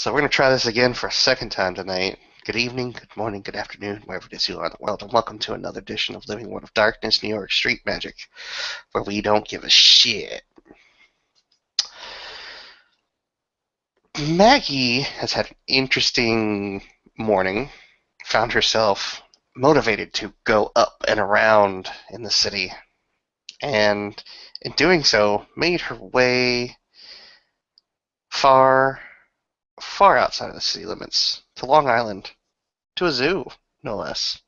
So we're going to try this again for a second time tonight. Good evening, good morning, good afternoon, wherever it is you are in the world, and welcome to another edition of Living World of Darkness, New York Street Magic, where we don't give a shit. Maggie has had an interesting morning, found herself motivated to go up and around in the city, and in doing so, made her way far, far outside of the city limits, to Long Island, to a zoo, no less.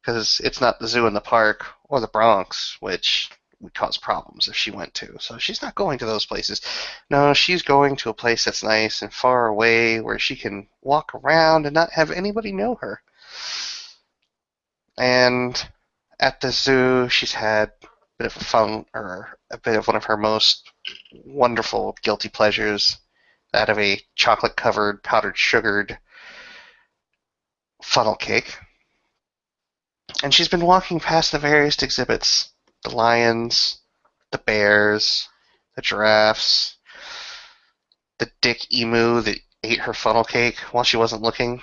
Because it's not the zoo in the park or the Bronx, which would cause problems if she went to. So she's not going to those places. No, she's going to a place that's nice and far away where she can walk around and not have anybody know her. And at the zoo, she's had a bit of fun, or a bit of one of her most wonderful guilty pleasures, that of a chocolate-covered, powdered sugared funnel cake. And she's been walking past the various exhibits, the lions, the bears, the giraffes, the dick emu that ate her funnel cake while she wasn't looking.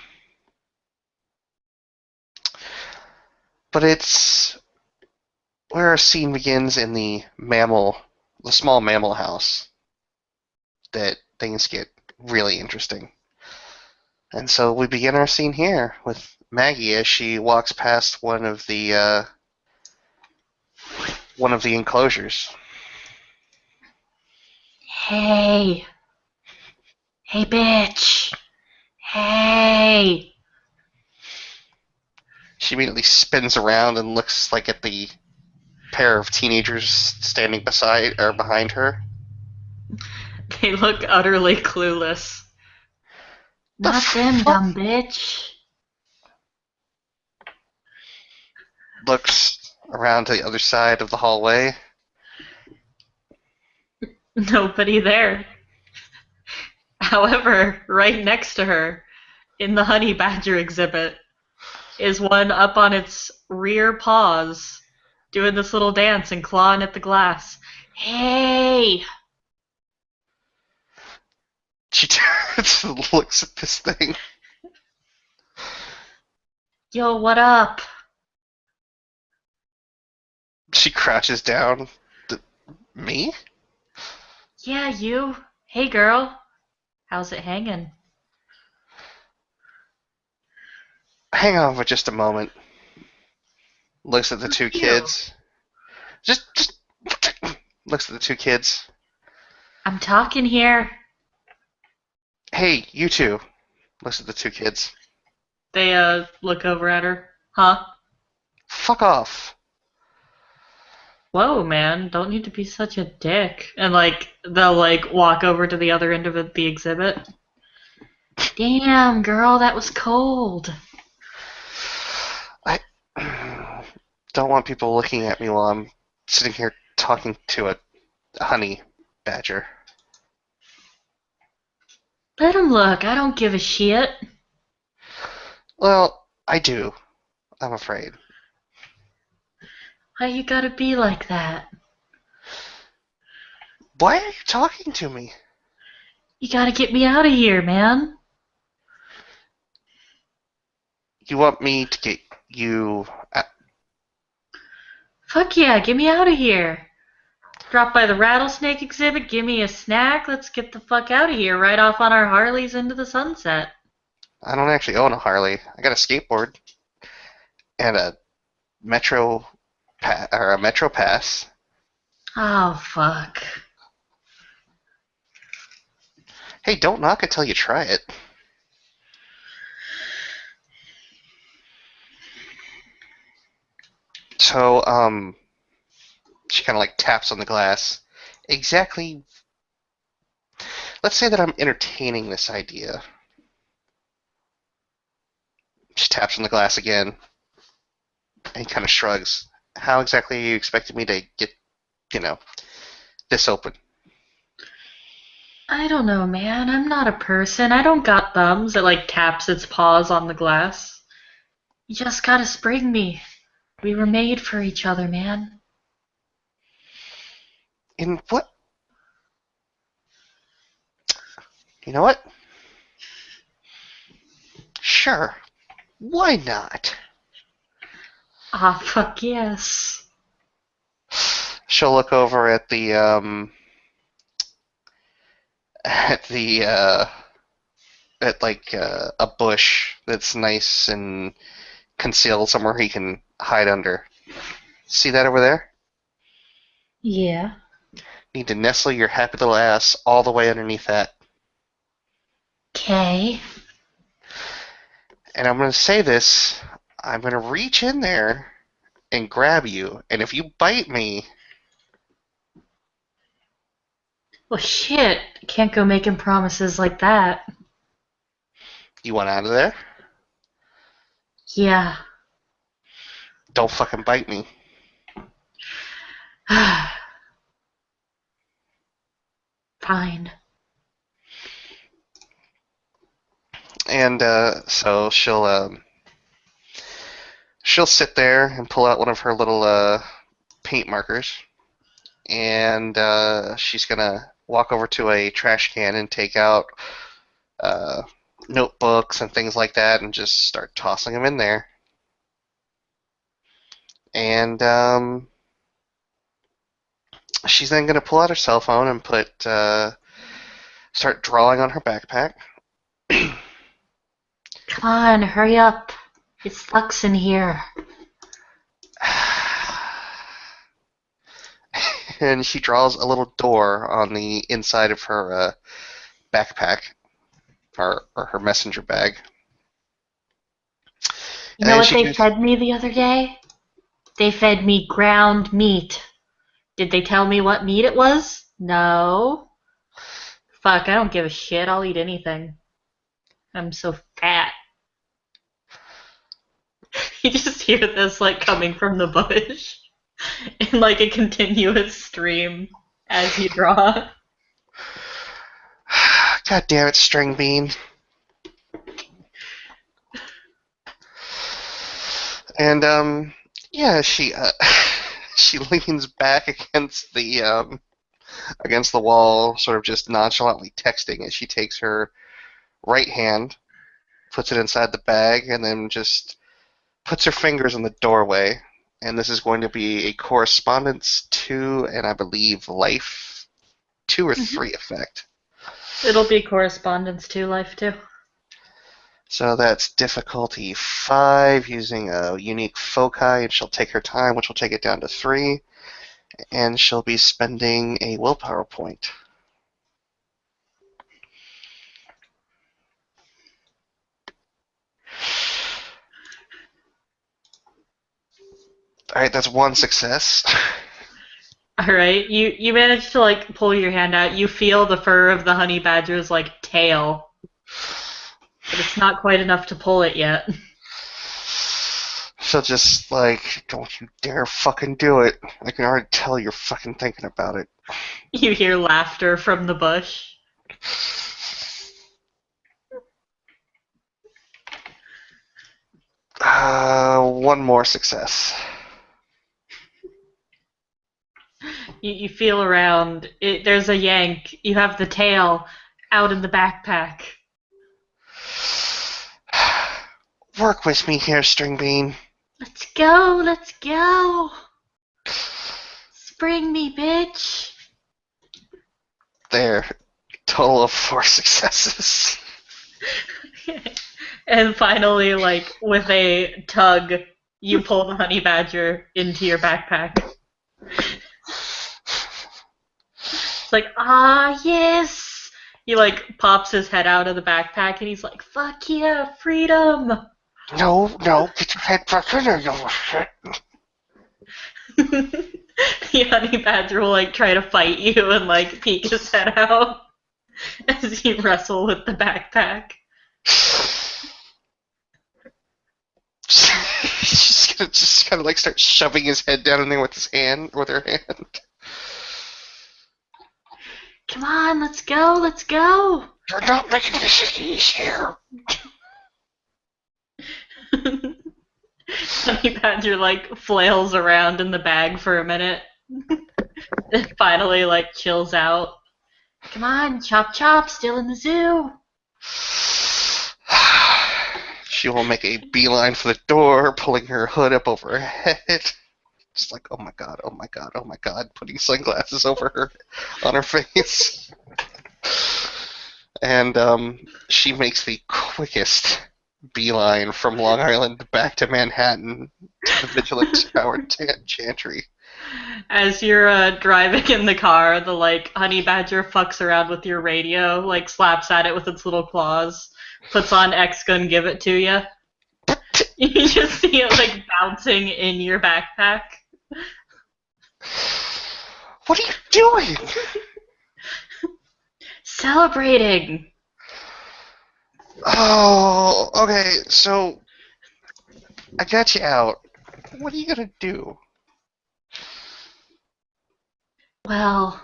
But it's where our scene begins in the small mammal house, that things get really interesting. And so we begin our scene here with Maggie as she walks past one of the enclosures. Hey. Hey, bitch. Hey. She immediately spins around and looks like at the pair of teenagers standing beside or behind her. They look utterly clueless. The Not them, fuck? dumb bitch. Looks around to the other side of the hallway. Nobody there. However, right next to her, in the honey badger exhibit, is one up on its rear paws, doing this little dance and clawing at the glass. Hey. She turns and looks at this thing. Yo, what up? She crouches down. Me? Yeah, you. Hey, girl. How's it hanging? Hang on for just a moment. Looks at the two Fuck you. kids. Just looks at the two kids. I'm talking here. Hey, you two. Looks at the two kids. They look over at her. Huh? Fuck off. Whoa, man, don't need to be such a dick. And they'll walk over to the other end of the exhibit. Damn, girl, that was cold. I don't want people looking at me while I'm sitting here talking to a honey badger. Let 'em look. I don't give a shit. Well, I do. I'm afraid. Why you gotta be like that? Why are you talking to me? You gotta get me out of here, man. You want me to get you... Fuck yeah, get me out of here. Drop by the rattlesnake exhibit, give me a snack. Let's get the fuck out of here. Right off on our Harleys into the sunset. I don't actually own a Harley. I got a skateboard and a Metro Pass. Oh, fuck. Hey, don't knock it till you try it. So, she kind of taps on the glass. Exactly. Let's say that I'm entertaining this idea. She taps on the glass again and kind of shrugs. How exactly are you expecting me to get, you know, this open? I don't know, man. I'm not a person. I don't got thumbs. It taps its paws on the glass. You just gotta spring me. We were made for each other, man. In what? You know what? Sure. Why not? Ah, fuck yes. She'll look over at at the at like a bush that's nice and concealed somewhere he can hide under. See that over there? Yeah. Need to nestle your happy little ass all the way underneath that. Okay. And I'm going to say this. I'm going to reach in there and grab you. And if you bite me, Well, shit. Can't go making promises like that. you want out of there? Yeah. Don't fucking bite me. Fine. And so she'll sit there and pull out one of her little paint markers, and she's gonna walk over to a trash can and take out uh, notebooks and things like that, and just start tossing them in there. And she's then gonna pull out her cell phone and start drawing on her backpack. Come on, hurry up. It sucks in here. And she draws a little door on the inside of her backpack, or her messenger bag. You And know then what she they goes, fed me the other day? They fed me ground meat. Did they tell me what meat it was? No. Fuck, I don't give a shit. I'll eat anything. I'm so fat. You just hear this like coming from the bush in like a continuous stream as you draw. God damn it, String Bean. And yeah, she leans back against the wall, sort of just nonchalantly texting as she takes her right hand, puts it inside the bag, and then just puts her fingers in the doorway. And this is going to be a correspondence 2, and I believe life 2 or 3 effect. It'll be correspondence to life too. So that's difficulty 5 using a unique foci, and she'll take her time, which will take it down to 3, and she'll be spending a willpower point. Alright, that's 1 success. Alright, you manage to like pull your hand out. You feel the fur of the honey badger's like tail. But it's not quite enough to pull it yet. She'll just like, don't you dare fucking do it. I can already tell you're fucking thinking about it. You hear laughter from the bush. One more success. You feel around. There's a yank. You have the tail out in the backpack. Work with me here, String Bean. Let's go, let's go. Spring me, bitch. There. Total of 4 successes. And finally, like, with a tug, you pull the honey badger into your backpack. It's like, ah, yes! He, like, pops his head out of the backpack and he's like, fuck yeah, freedom! No, get your head back in there, you little shit. The honey badger will, like, try to fight you and, like, peek his head out as you wrestle with the backpack. She's gonna just kind of like start shoving his head down in there with her hand. Come on, let's go, let's go! You're not making this easier. Honey badger, like, flails around in the bag for a minute. Then finally, like, chills out. Come on, Chop Chop, still in the zoo. She will make a beeline for the door, pulling her hood up over her head. Just like, oh my god, oh my god, oh my god, putting sunglasses over her on her face. And she makes the quickest beeline from Long Island back to Manhattan to the Vigilant Tower Chantry. As you're driving in the car, the honey badger fucks around with your radio, slaps at it with its little claws, puts on X Gun Give It to you. You just see it bouncing in your backpack. What are you doing? Celebrating. Oh, okay, so I got you out. What are you gonna do? Well,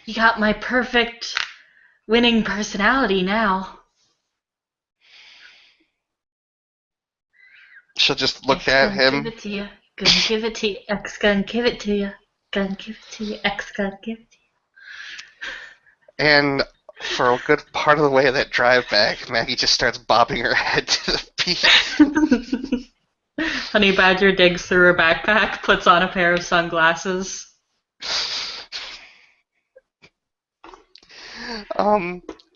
you got my perfect winning personality now. She'll just look at him. Give it to you. Gonna give it to you. X gun give it to you. Gonna give it to you. X gun give it to you. And for a good part of the way of that drive back, Maggie just starts bobbing her head to the beat. Honey Badger digs through her backpack, puts on a pair of sunglasses.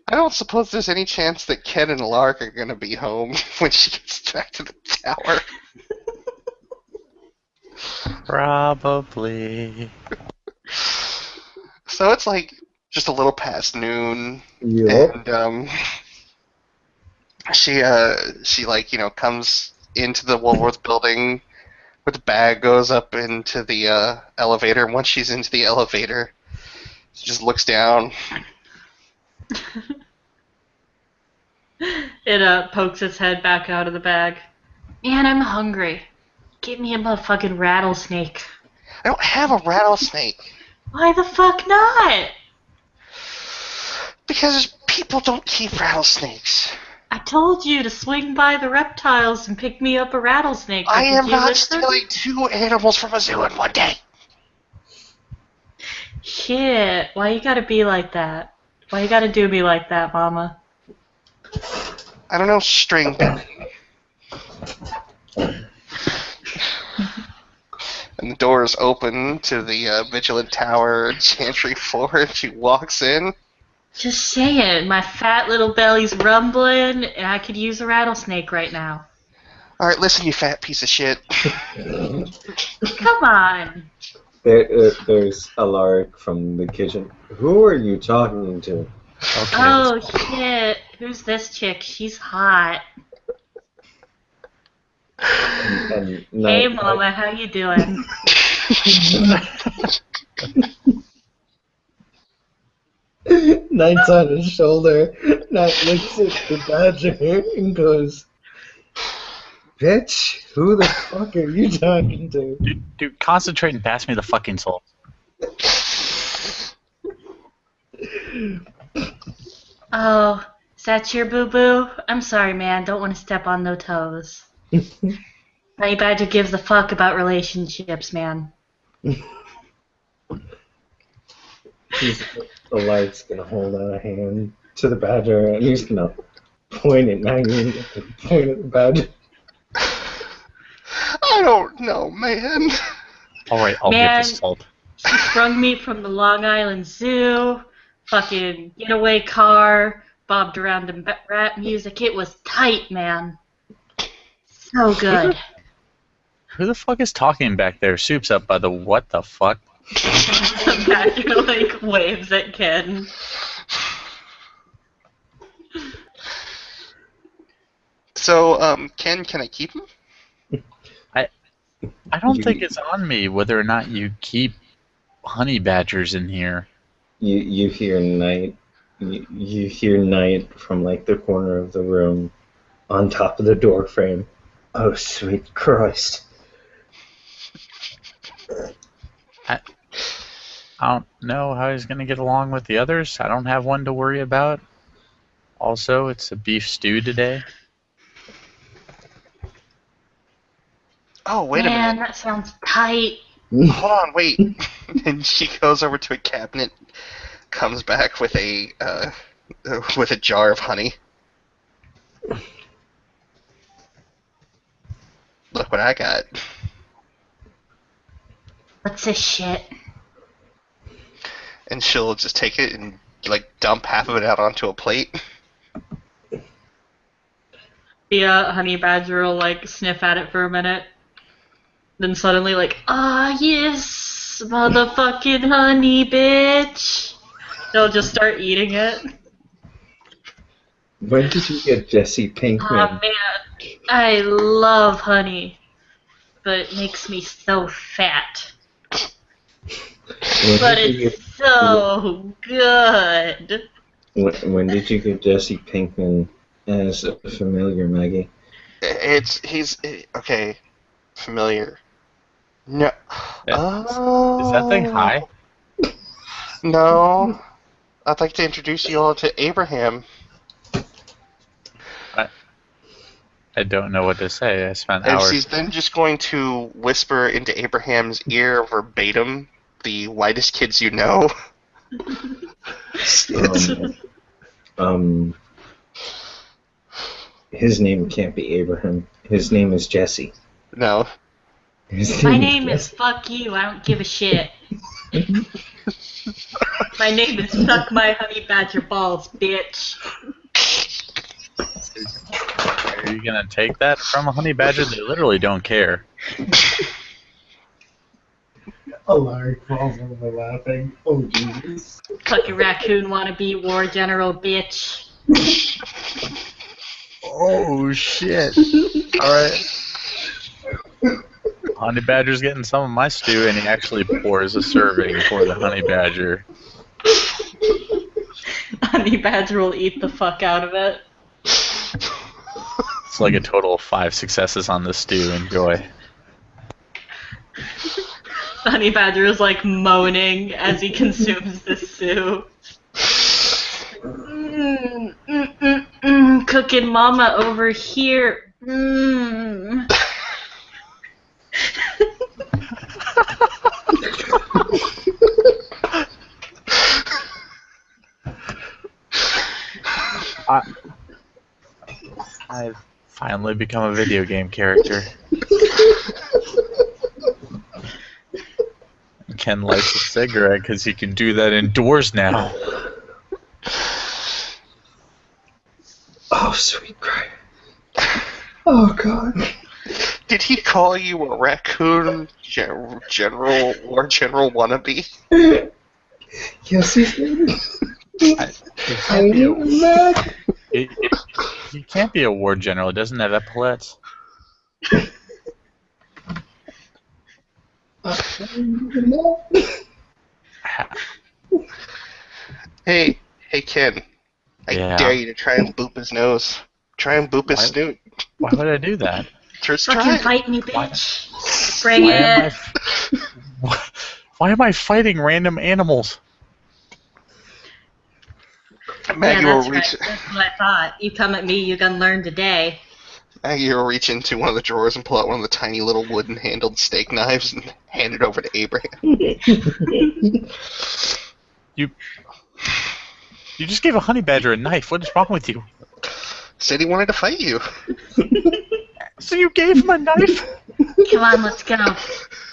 I don't suppose there's any chance that Ken and Lark are gonna be home when she gets back to the tower. Probably. So it's just a little past noon, Yep. and she comes into the Woolworth building with the bag, goes up into the elevator, and once she's into the elevator, she just looks down. It pokes its head back out of the bag. Man, I'm hungry. Give me a motherfucking rattlesnake. I don't have a rattlesnake. Why the fuck not? Because people don't keep rattlesnakes. I told you to swing by the reptiles and pick me up a rattlesnake. I am not listen? stealing 2 animals from a zoo in one day. Shit, why you gotta be like that? Why you gotta do me like that, mama? I don't know, string. And the door is open to the Vigilant Tower Chantry floor, and she walks in. Just saying, my fat little belly's rumbling, and I could use a rattlesnake right now. Alright, listen, you fat piece of shit. Come on. There's a Lark from the kitchen. Who are you talking to? Okay. Oh shit, who's this chick? She's hot. And Hey mama, how you doing? Knight's on his shoulder. Knight looks at the badger and goes, "Bitch, who the fuck are you talking to?" Dude, concentrate and pass me the fucking soul. Oh, is that your boo-boo? I'm sorry, man. Don't want to step on no toes. Honey Badger gives a fuck about relationships, man. The Lark's gonna hold out a hand to the badger and he's gonna point at Maggie and point at the badger. I don't know, man. Alright, I'll Man. get this salt. She sprung me from the Long Island Zoo, fucking getaway car, bobbed around to rap music. It was tight, man. So good. Who the fuck is talking back there? Soup's up by the what the fuck? The badger, waves at Ken. So, Ken, can I keep him? I don't think it's on me whether or not you keep honey badgers in here. You hear Knight. You hear Knight from the corner of the room, on top of the door frame. Oh, sweet Christ! I don't know how he's gonna get along with the others. I don't have one to worry about. Also, it's a beef stew today. Oh, wait a Man, minute. that sounds tight. Hold on, wait. And she goes over to a cabinet, comes back with a jar of honey. Look what I got. What's this shit? And she'll just take it and like dump half of it out onto a plate. The honey badger will like sniff at it for a minute, then suddenly like, ah yes, motherfucking honey, bitch. They'll just start eating it. When did you get Jesse Oh Pinkman? man, I love honey, but it makes me so fat. When But did you it's so good. when did you get Jesse Pinkman as a familiar, Maggie? He's okay. Familiar. No. Is that thing high? No. I'd like to introduce you all to Abraham. I don't know what to say. I spent And hours. she's then just going to whisper into Abraham's ear verbatim the whitest kids you know. His name can't be Abraham. His name is Jesse. No. My name is fuck you, I don't give a shit. My name is Suck My Honey Badger Balls, bitch. Are you gonna take that from a honey badger? They literally don't care. Alaric falls over laughing. Oh, Jesus. Fucking raccoon wannabe war general, bitch. Oh shit! All right. Honey badger's getting some of my stew, and he actually pours a serving for the honey badger. Honey badger will eat the fuck out of it. It's like a total of 5 successes on the stew. Enjoy. Honey badger is like moaning as he consumes the soup. Cooking mama over here. I've finally become a video game character. Ken lights a cigarette because he can do that indoors now. Oh, sweet Christ. Oh, God. Did he call you a raccoon general or general wannabe? Yes, he's good. He can't be a war general. He doesn't have epaulets. Hey, Ken. I Yeah. dare you to try and boop his nose. Try and boop his Why? snoot. Why would I do that? Just try Fucking it. fight me, bitch. Bring Why am it. why am I fighting random animals? Maggie Yeah, will that's reach. right. That's what I thought. You come at me, you gonna learn today. Maggie will reach into one of the drawers and pull out one of the tiny little wooden-handled steak knives and hand it over to Abraham. You just gave a honey badger a knife. What is wrong with you? Said he wanted to fight you. So you gave him a knife? Come on, let's go.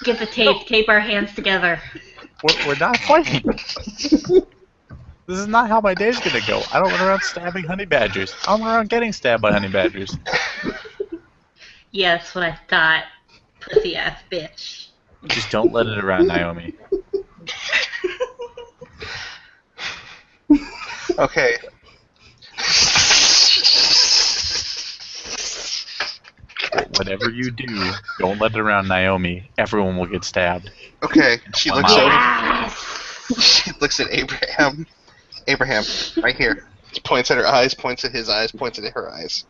Get the tape. Tape our hands together. We're not fighting. This is not how my day's gonna go. I don't run around stabbing honey badgers. I don't run around getting stabbed by honey badgers. Yeah, that's what I thought. Pussy ass bitch. Just don't let it around Naomi. Okay. Whatever you do, don't let it around Naomi. Everyone will get stabbed. Okay. She looks Wow. over. Yes! She looks at Abraham. Abraham, right here. She points at her eyes, points at his eyes, points at her eyes.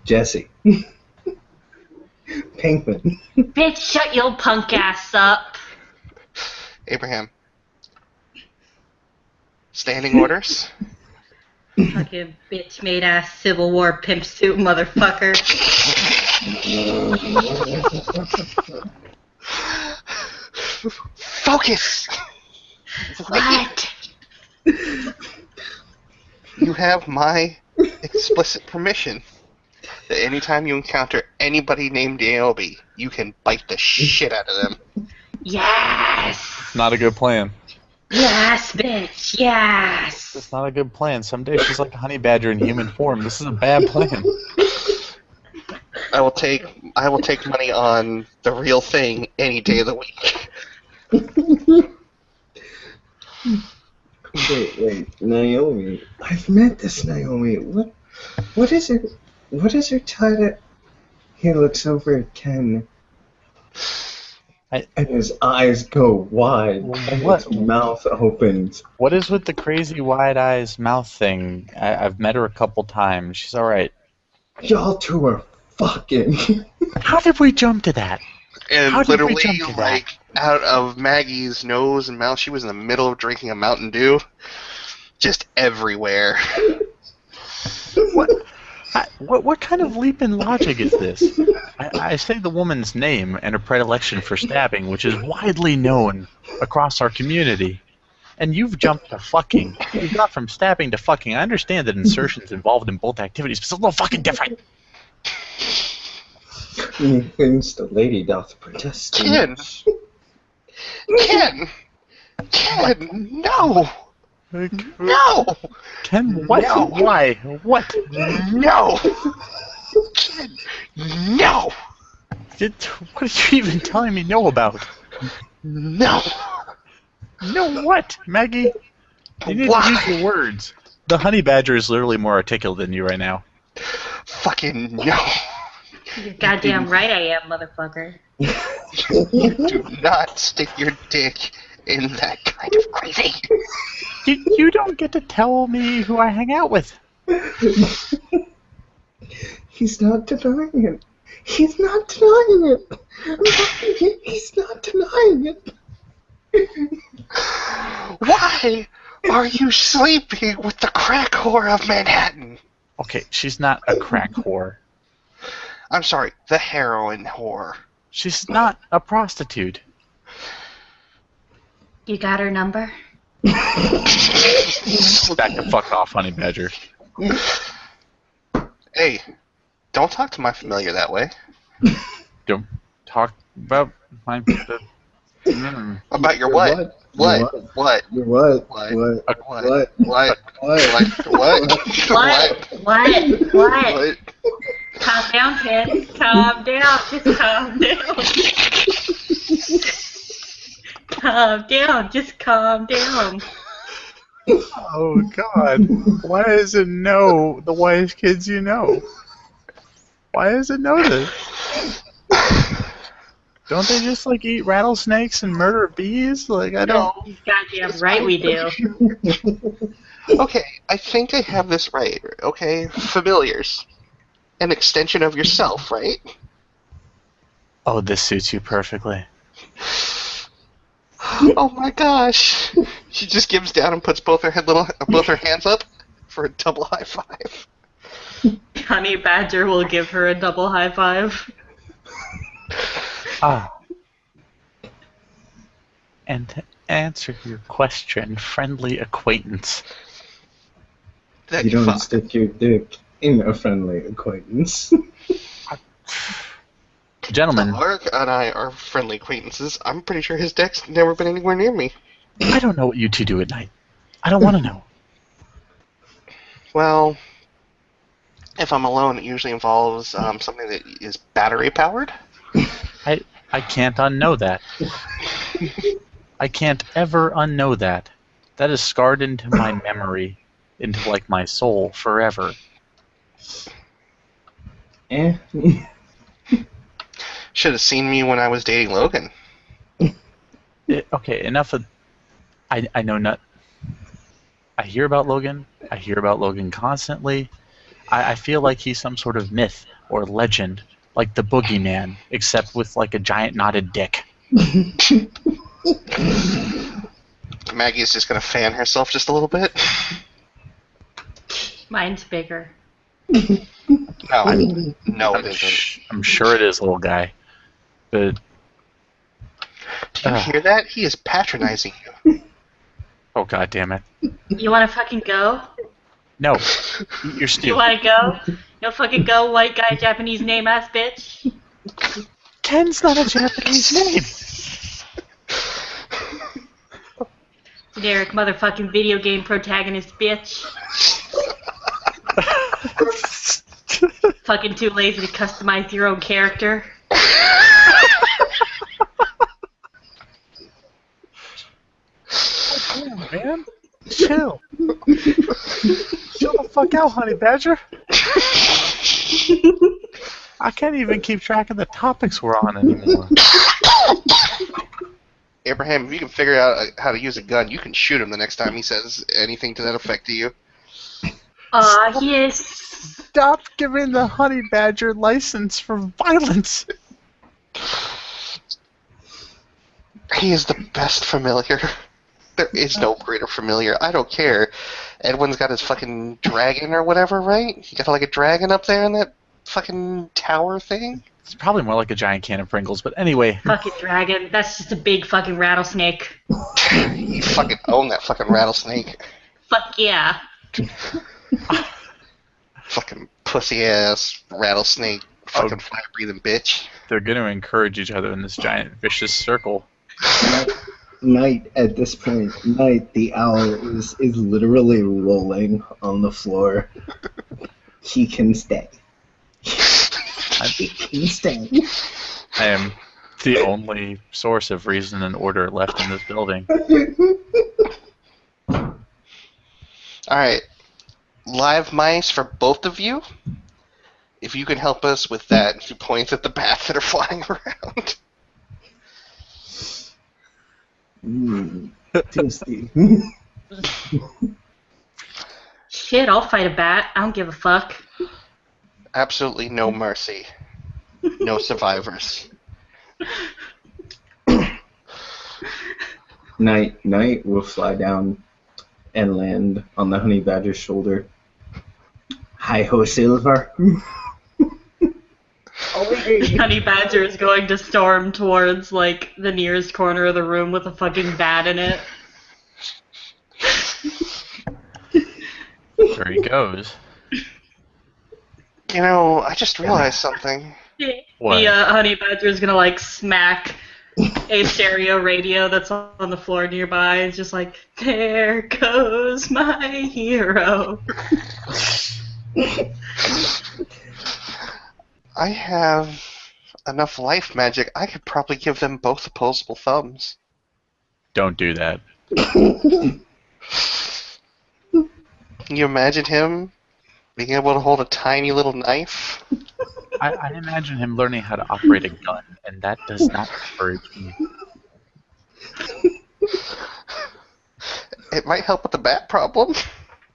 Jesse. Pinkman. Bitch, shut your punk ass up. Abraham. Standing orders. Fucking bitch made ass Civil War pimp suit motherfucker. Focus! What? You have my explicit permission. that anytime you encounter anybody named Naomi, you can bite the shit out of them. Yes! Not a good plan. Yes, bitch! Yes! It's not a good plan. Someday she's like a honey badger in human form. This is a bad plan. I will take money on the real thing any day of the week. Wait, Naomi. I've met this Naomi. What is her title? He looks over at Ken, and his eyes go wide, and What? his mouth opens. What is with the crazy wide eyes mouth thing? I've met her a couple times. She's alright. Y'all two are fucking. How did we jump to that? And How did we literally, jump to that? like, out of Maggie's nose and mouth, she was in the middle of drinking a Mountain Dew. Just everywhere. What kind of leap in logic is this? I say the woman's name and her predilection for stabbing, which is widely known across our community. And you've jumped to fucking. You've got from stabbing to fucking. I understand that insertion's involved in both activities, but it's a little fucking different. Methinks the lady doth protest. Ken! No! No! Ken, what? No. Why? What? No! Ken! No! What are you even telling me no about? No! No what? Maggie? You need Why? to use your words. The honey badger is literally more articulate than you right now. Fucking no! You're goddamn right I am, motherfucker. You do not stick your dick in that kind of crazy. You don't get to tell me who I hang out with. He's not denying it. He's not denying it. He's not denying it. Why are you sleeping with the crack whore of Manhattan? Okay, she's not a crack whore. I'm sorry, the heroin whore. She's not a prostitute. You got her number? Back the fuck off, honey badger. Hey, don't talk to my familiar that way. Don't talk about my... About your what? What? What? Your what? What? What? What? What? What? What? What? What? Calm down, kid. Calm down. Just calm down. Calm down. Just calm down. Oh, God. Why does it know the wise kids you know? Why does it know this? Don't they just, like, eat rattlesnakes and murder bees? Like, I don't... He's goddamn right we do. Okay, I think I have this right. Okay, familiars. An extension of yourself, right? Oh, this suits you perfectly. Oh my gosh! She just gives down and puts both her hands up for a double high five. Honey Badger will give her a double high five. Ah. And to answer your question, friendly acquaintance. That You don't fuck. stick your dick in a friendly acquaintance. Gentlemen, Mark and I are friendly acquaintances. I'm pretty sure his dick's never been anywhere near me. I don't know what you two do at night. I don't want to know. Well, if I'm alone, it usually involves something that is battery powered. I can't unknow that. I can't ever unknow that. That is scarred into my memory, into like my soul forever. Eh. Should have seen me when I was dating Logan. Okay, enough of... I know not... I hear about Logan. I hear about Logan constantly. I feel like he's some sort of myth or legend, like the boogeyman, except with like a giant knotted dick. Maggie's just gonna fan herself just a little bit. Mine's bigger. No, no, it isn't. I'm sure it is, little guy. But Do you hear that? He is patronizing you. oh god damn it! You wanna fucking go? No, eat your You stew. wanna go? No fucking go, white guy, Japanese name ass bitch. Ken's not a Japanese name. Generic motherfucking video game protagonist bitch. Fucking too lazy to customize your own character. Damn, man. Chill. Chill the fuck out, honey badger. I can't even keep track of the topics we're on anymore. Abraham, if you can figure out how to use a gun, you can shoot him the next time he says anything to that effect to you. Yes. Stop giving the honey badger license for violence. He is the best familiar. There is no greater familiar. I don't care. Edwin's got his fucking dragon or whatever, right? He got like a dragon up there in that fucking tower thing? It's probably more like a giant can of Pringles, but anyway. Fucking dragon. That's just a big fucking rattlesnake. You fucking own that fucking rattlesnake. Fuck yeah. Fucking pussy ass rattlesnake. Fucking fire breathing bitch. They're going to encourage each other in this giant vicious circle. Night, at this point, Night, the owl, is literally rolling on the floor. He can stay. He can stay. I am the only source of reason and order left in this building. Alright. Live mice for both of you. If you can help us with that, she points at the bats that are flying around. Tasty. Shit, I'll fight a bat. I don't give a fuck. Absolutely no mercy. No survivors. Night will fly down and land on the honey badger's shoulder. Hi ho, Silver. Honey Badger is going to storm towards, like, the nearest corner of the room with a fucking bat in it. There he goes. You know, I just realized something. What? The Honey Badger is gonna, like, smack a stereo radio that's on the floor nearby. It's just like, there goes my hero. I have enough life magic, I could probably give them both opposable thumbs. Don't do that. Can you imagine him being able to hold a tiny little knife? I imagine him learning how to operate a gun, and that does not encourage me. It might help with the bat problem.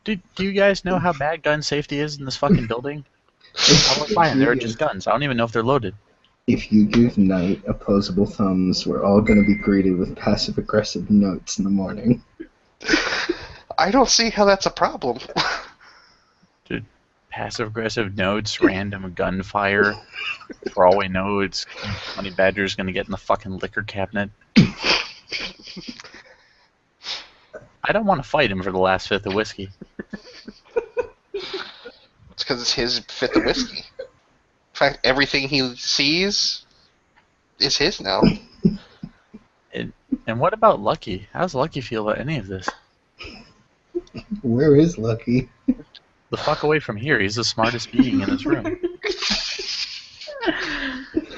Do you guys know how bad gun safety is in this fucking building? I look fine, they're just guns. I don't even know if they're loaded. If you give Night opposable thumbs, we're all going to be greeted with passive-aggressive notes in the morning. I don't see how that's a problem. Dude, passive-aggressive notes, random gunfire. For all we know, it's Honey Badger's gonna get in the fucking liquor cabinet. I don't want to fight him for the last fifth of whiskey. It's because it's his fifth of whiskey. In fact, everything he sees is his now. And what about Lucky? How does Lucky feel about any of this? Where is Lucky? The fuck away from here. He's the smartest being in this room.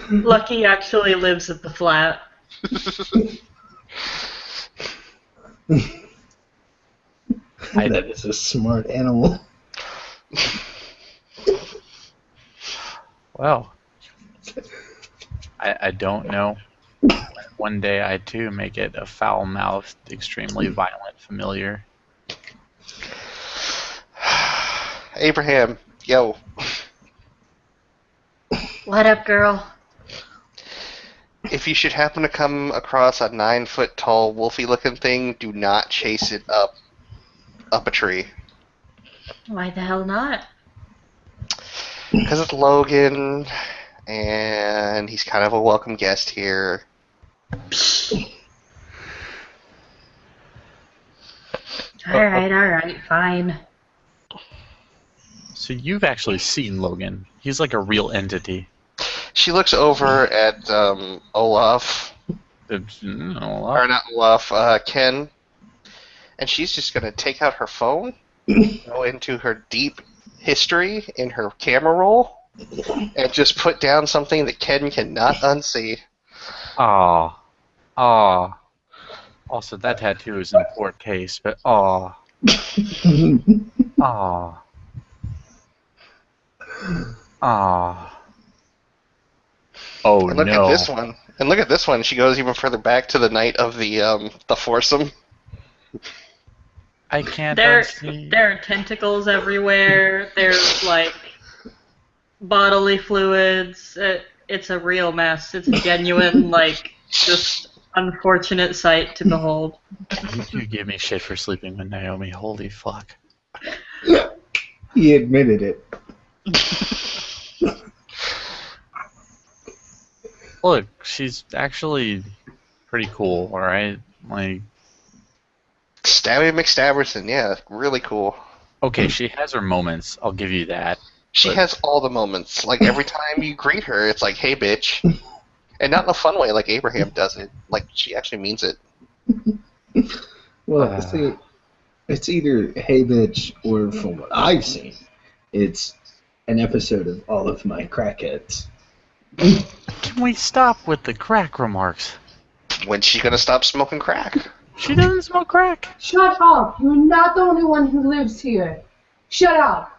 Lucky actually lives at the flat. That is a smart animal. Well, I don't know. One day I too may get a foul-mouthed, extremely violent familiar. Abraham, yo. What up, girl? If you should happen to come across a 9-foot-tall, wolfy-looking thing, do not chase it up a tree. Why the hell not? Because it's Logan, and he's kind of a welcome guest here. Alright, fine. So you've actually seen Logan. He's like a real entity. She looks over at Olaf, or not Olaf, Ken, and she's just going to take out her phone, go into her deep history in her camera roll, and just put down something that Ken cannot unsee. Aw. Aw. Also, that tattoo is in poor taste, but aw. Aw. Aw. Oh, And look no. at this one. And look at this one. She goes even further back to the night of the foursome. I can't There unsee. are tentacles everywhere. There's like bodily fluids. It's a real mess. It's a genuine, like, just unfortunate sight to behold. You two give me shit for sleeping with Naomi. Holy fuck. He admitted it. Look, she's actually pretty cool, alright? Like, Stabby McStabberson, yeah, really cool. okay, she has her moments. I'll give you that. She But- has all the moments. Like, every time you greet her, it's like, hey, bitch. And not in a fun way like Abraham does it. Like, she actually means it. Well, see, it's either hey bitch or from what I've seen, it's an episode of All of My Crackheads. Can we stop with the crack remarks? When's she gonna stop smoking crack? She doesn't smoke crack. Shut up! You're not the only one who lives here. Shut up!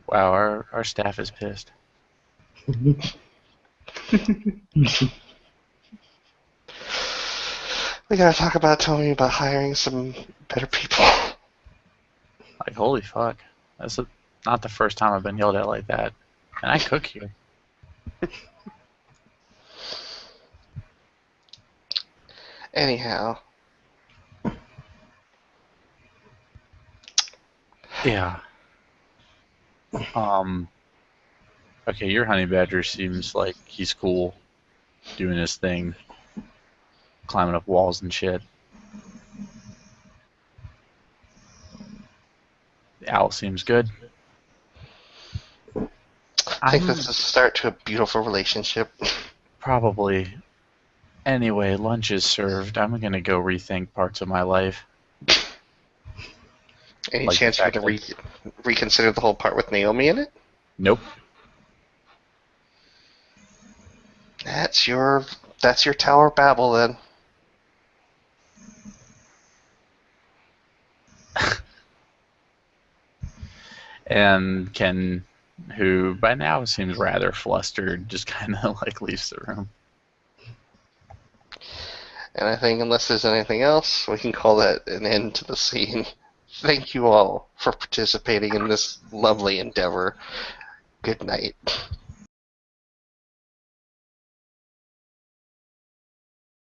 Wow, our staff is pissed. We gotta talk about Tony about hiring some better people. Like, holy fuck. That's not the first time I've been yelled at like that. And I cook here. Anyhow, Yeah. Okay, your honey badger seems like he's cool, doing his thing, climbing up walls and shit. The owl seems good. I think this is the start to a beautiful relationship. Probably. Anyway, lunch is served. I'm gonna go rethink parts of my life. Any Like chance the you're gonna fact reconsider the whole part with Naomi in it? Nope. That's your Tower of Babel then. And Ken, who by now seems rather flustered, just kind of like leaves the room. And I think unless there's anything else, we can call that an end to the scene. Thank you all for participating in this lovely endeavor. Good night.